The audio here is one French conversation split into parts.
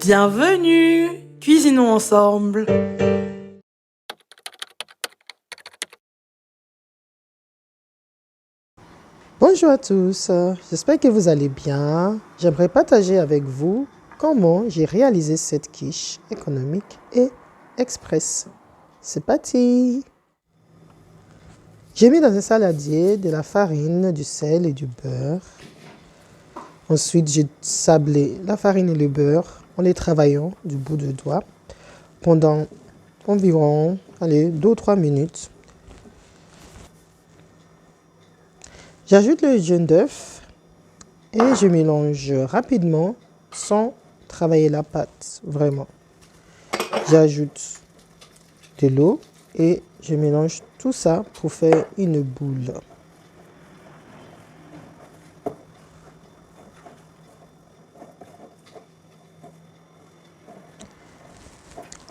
Bienvenue, cuisinons ensemble. Bonjour à tous, j'espère que vous allez bien. J'aimerais partager avec vous comment j'ai réalisé cette quiche économique et express. C'est parti! J'ai mis dans un saladier de la farine, du sel et du beurre. Ensuite, j'ai sablé la farine et le beurre en les travaillant du bout de doigt pendant environ 2 ou 3 minutes. J'ajoute le jaune d'œuf et je mélange rapidement sans travailler la pâte, vraiment. J'ajoute de l'eau et je mélange tout ça pour faire une boule.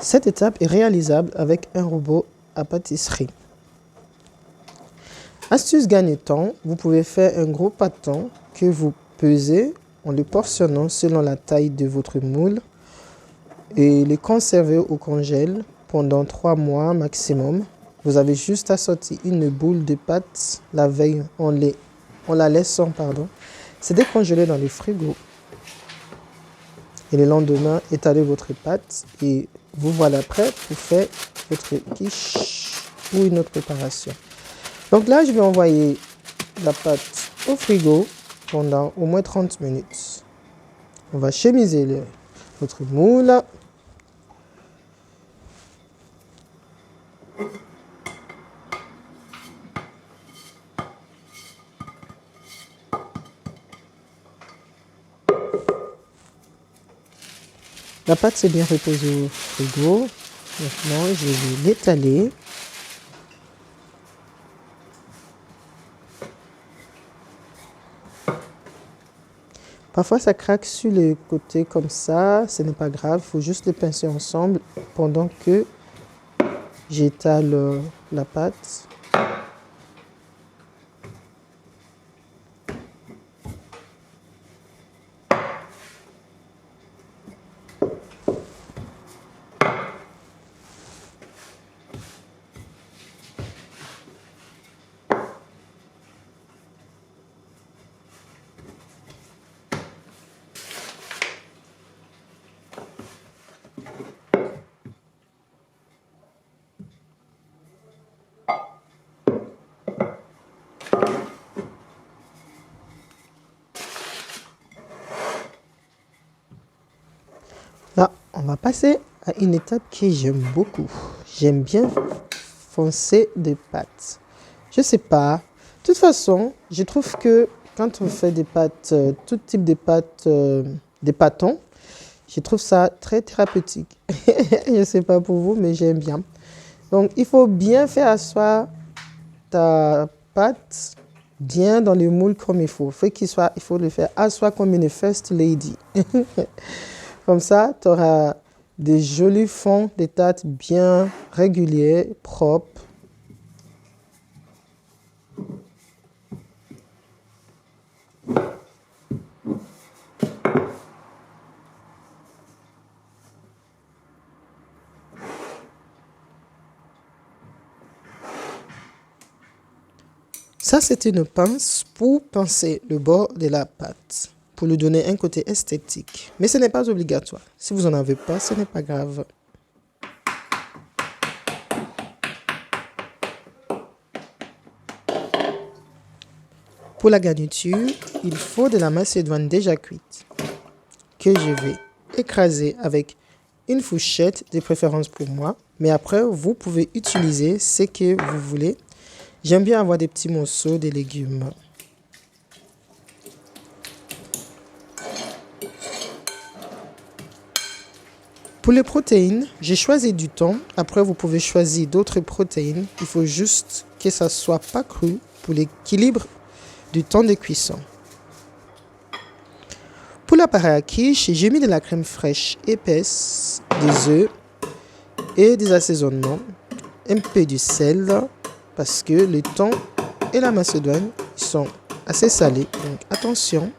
Cette étape est réalisable avec un robot à pâtisserie. Astuce gagne-temps, vous pouvez faire un gros pâton que vous pesez en le portionnant selon la taille de votre moule et le conserver au congèle pendant 3 mois maximum. Vous avez juste à sortir une boule de pâte la veille en la laissant se décongeler dans le frigo. Et le lendemain, étalez votre pâte et vous voilà prêt pour faire votre quiche ou une autre préparation. Donc là, je vais envoyer la pâte au frigo pendant au moins 30 minutes. On va chemiser notre moule. La pâte s'est bien reposée au frigo. Maintenant, je vais l'étaler. Parfois, ça craque sur les côtés comme ça. Ce n'est pas grave. Il faut juste les pincer ensemble pendant que j'étale la pâte. Là, on va passer à une étape que j'aime beaucoup. J'aime bien foncer des pâtes. Je sais pas. De toute façon, je trouve que quand on fait des pâtes, tout type de pâtes, des pâtons, je trouve ça très thérapeutique. Je ne sais pas pour vous, mais j'aime bien. Donc, il faut bien faire asseoir ta pâte bien dans le moule comme il faut. Il faut le faire asseoir comme une first lady. Comme ça, tu auras des jolis fonds de tarte bien réguliers, propres. Ça, c'est une pince pour pincer le bord de la pâte, pour lui donner un côté esthétique. Mais ce n'est pas obligatoire. Si vous n'en avez pas, ce n'est pas grave. Pour la garniture, il faut de la macédoine déjà cuite, que je vais écraser avec une fourchette, de préférence pour moi. Mais après, vous pouvez utiliser ce que vous voulez. J'aime bien avoir des petits morceaux de légumes. Pour les protéines, j'ai choisi du thon. Après, vous pouvez choisir d'autres protéines. Il faut juste que ça soit pas cru pour l'équilibre du temps de cuisson. Pour l'appareil à quiche, j'ai mis de la crème fraîche épaisse, des œufs et des assaisonnements, un peu du sel, parce que le thon et la macédoine sont assez salés. Donc attention.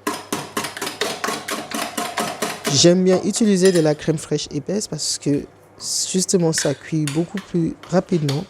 J'aime bien utiliser de la crème fraîche épaisse parce que justement ça cuit beaucoup plus rapidement.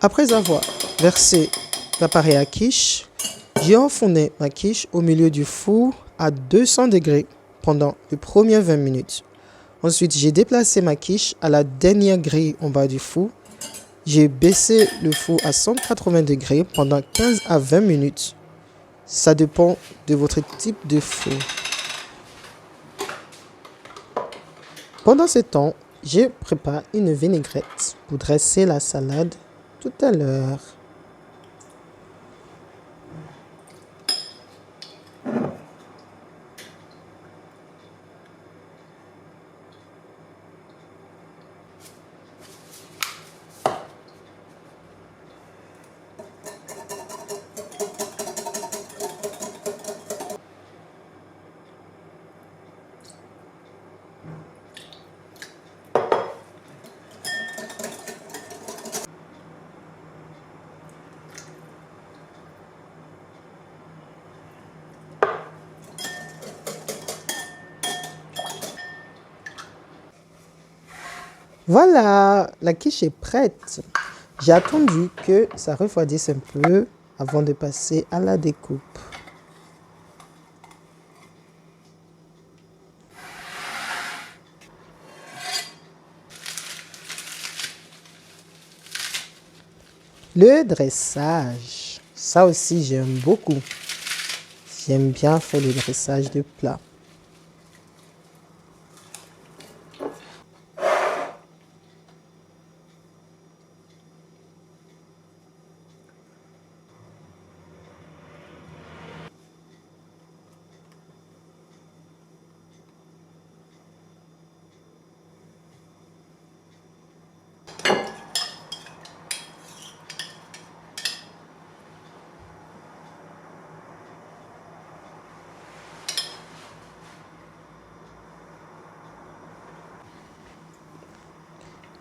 Après avoir versé l'appareil à quiche, j'ai enfourné ma quiche au milieu du four à 200 degrés pendant les premières 20 minutes. Ensuite, j'ai déplacé ma quiche à la dernière grille en bas du four. J'ai baissé le four à 180 degrés pendant 15 à 20 minutes. Ça dépend de votre type de four. Pendant ce temps, je prépare une vinaigrette pour dresser la salade tout à l'heure. Voilà, la quiche est prête. J'ai attendu que ça refroidisse un peu avant de passer à la découpe. Le dressage, ça aussi j'aime beaucoup. J'aime bien faire le dressage de plat.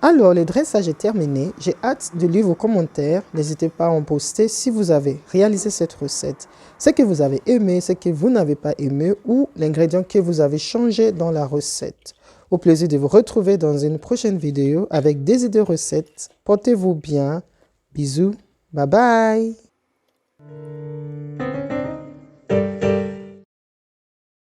Alors, le dressage est terminé. J'ai hâte de lire vos commentaires. N'hésitez pas à en poster si vous avez réalisé cette recette. Ce que vous avez aimé, ce que vous n'avez pas aimé ou l'ingrédient que vous avez changé dans la recette. Au plaisir de vous retrouver dans une prochaine vidéo avec des idées de recettes. Portez-vous bien. Bisous. Bye bye.